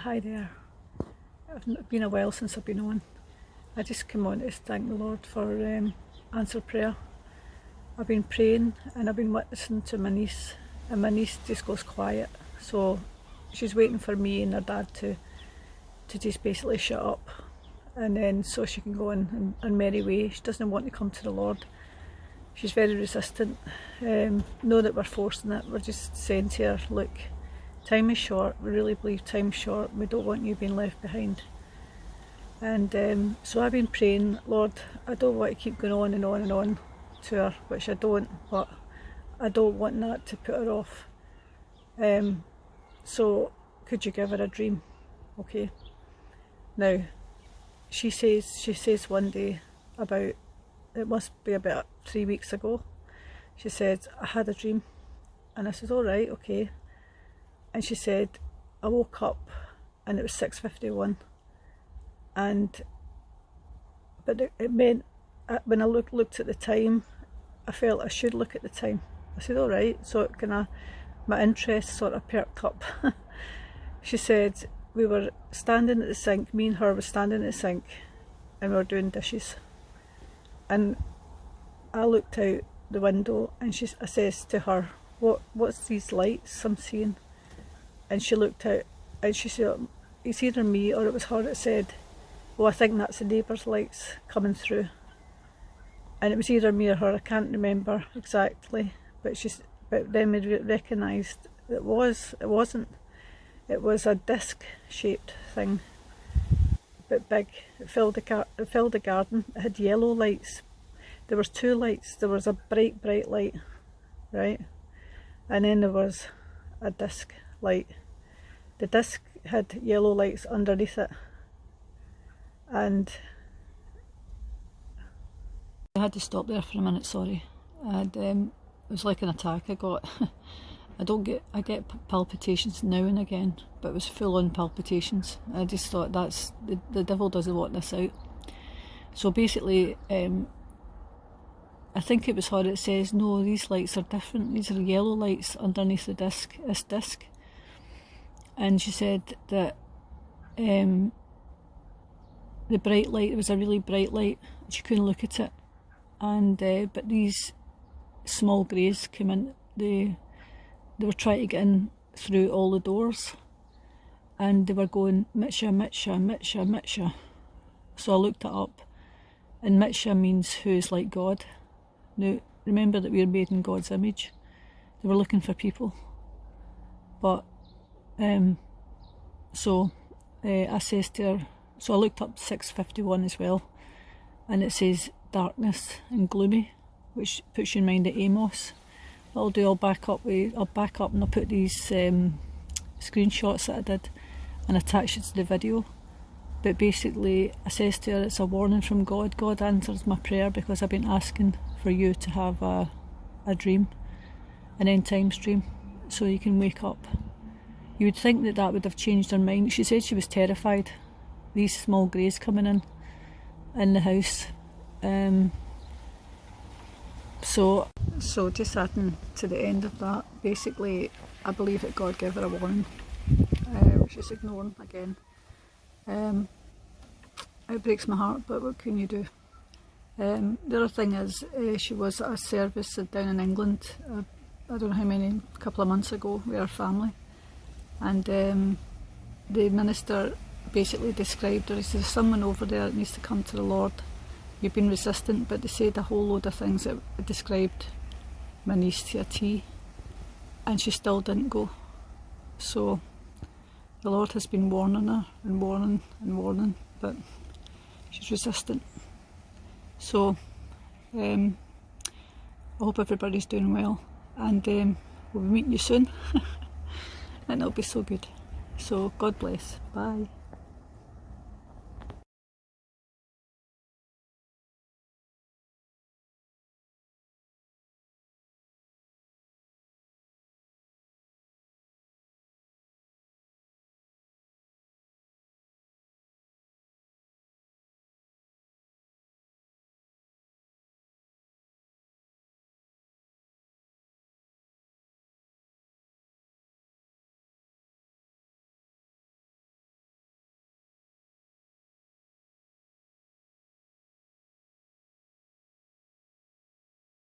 Hi there. It's been a while since I've been on. I just come on to thank the Lord for answered prayer. I've been praying and I've been witnessing to my niece, and my niece just goes quiet. So she's waiting for me and her dad to just basically shut up, and then so she can go on merry way. She doesn't want to come to the Lord. She's very resistant. Know that we're forcing it. We're just saying to her, look, time is short. We really believe time's short. We don't want you being left behind. And so I've been praying, Lord, I don't want to keep going on and on and on to her, which I don't, but I don't want that to put her off. So could you give her a dream? Okay. Now, she says one day, about, it must be about 3 weeks ago, she said, I had a dream. And I said, all right, okay. And she said, I woke up and it was 6:51. But it meant, when I looked at the time, I felt I should look at the time. I said, all right. So it my interest sort of perked up. She said, we were standing at the sink, me and her were standing at the sink, and we were doing dishes. And I looked out the window and I says to her, what's these lights I'm seeing? And she looked out and she said, it's either me or it was her that said, well, I think that's the neighbour's lights coming through. And it was either me or her, I can't remember exactly, but then we recognised it wasn't. It was a disc shaped thing, but big. It filled the garden. It had yellow lights. There was two lights. There was a bright light, right? And then there was a disc light. The disc had yellow lights underneath it. And I had to stop there for a minute, sorry. And it was like an attack I got. I get palpitations now and again, but it was full on palpitations. I just thought that's the devil doesn't want this out. So basically, I think it was her that says, no, these lights are different. These are yellow lights underneath this disc. And she said that the bright light, it was a really bright light. She couldn't look at it. And but these small greys came in. They were trying to get in through all the doors, and they were going, Mitsha, Mitsha, Mitsha, Mitsha. So I looked it up, and Mitsha means who is like God. Now, remember that we are made in God's image. They were looking for people. But, I says to her, so I looked up 6:51 as well, and it says darkness and gloomy, which puts you in mind of Amos. What I'll do, I'll back up and I'll put these screenshots that I did and attach it to the video. But basically, I says to her, it's a warning from God. God answers my prayer because I've been asking for you to have a dream, an end times dream, so you can wake up. You would think that would have changed her mind. She said she was terrified, these small greys coming in the house. So just adding to the end of that, basically I believe that God gave her a warning, which she's ignoring again. It breaks my heart, but what can you do? The other thing is, she was at a service down in England, I don't know how many, a couple of months ago, with her family, and the minister basically described her. He said, there's someone over there that needs to come to the Lord. You've been resistant, but they said a whole load of things that described my niece to a T, and she still didn't go. So the Lord has been warning her and warning and warning, but she's resistant. So I hope everybody's doing well, and we'll be meeting you soon and it'll be so good. So God bless. Bye.